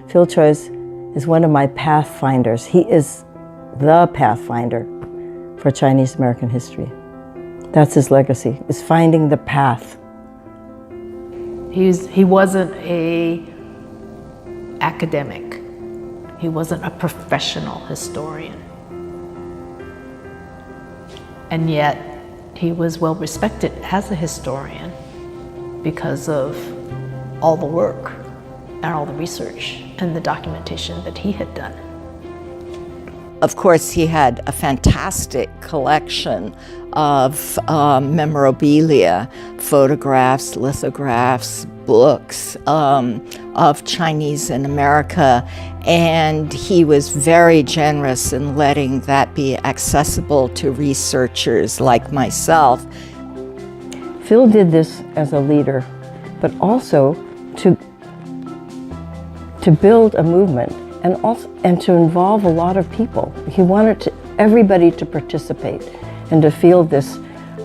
Phil Choy is one of my pathfinders. He is the pathfinder for Chinese American history. That's his legacy, is finding the path. He wasn't an academic. He wasn't a professional historian. And yet, he was well respected as a historian because of all the work and all the research and the documentation that he had done. Of course, he had a fantastic collection of memorabilia, photographs, lithographs, books of Chinese in America, and he was very generous in letting that be accessible to researchers like myself. Phil did this as a leader, but also to build a movement and to involve a lot of people. He wanted everybody to participate and to feel this,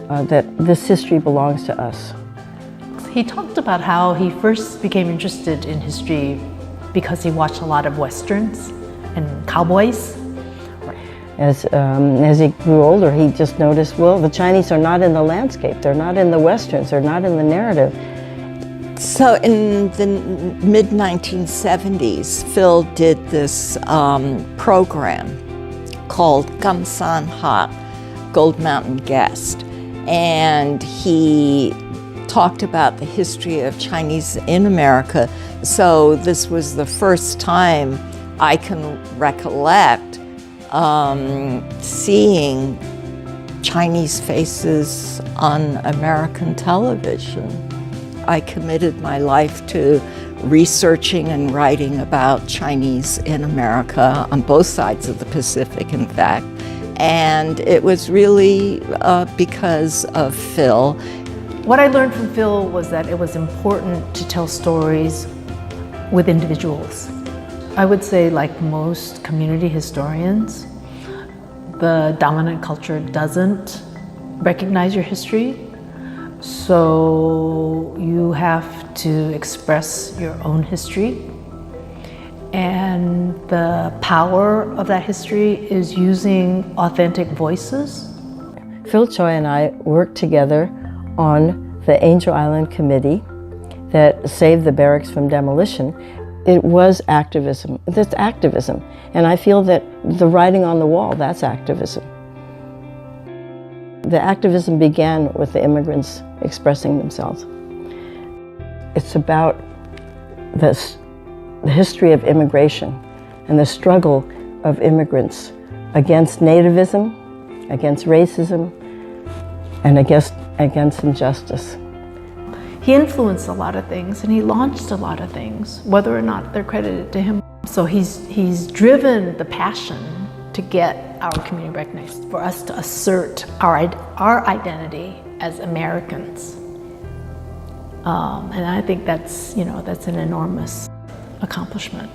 that this history belongs to us. He talked about how he first became interested in history because he watched a lot of Westerns and cowboys. As he grew older, he just noticed, well, the Chinese are not in the landscape, they're not in the Westerns, they're not in the narrative. So in the mid-1970s, Phil did this program called Gamsan Ha, Gold Mountain Guest, and he talked about the history of Chinese in America. So this was the first time I can recollect seeing Chinese faces on American television. I committed my life to researching and writing about Chinese in America on both sides of the Pacific, in fact. And it was really because of Phil. What I learned from Phil was that it was important to tell stories with individuals. I would say, like most community historians, the dominant culture doesn't recognize your history. So you have to express your own history. And the power of that history is using authentic voices. Phil Choy and I worked together on the Angel Island Committee that saved the barracks from demolition. It was activism. That's activism. And I feel that the writing on the wall, that's activism. The activism began with the immigrants expressing themselves. It's about the history of immigration and the struggle of immigrants against nativism, against racism, and against injustice. He influenced a lot of things and he launched a lot of things, whether or not they're credited to him. So he's driven the passion to get our community recognized, for us to assert our identity as Americans. And I think that's an enormous accomplishment.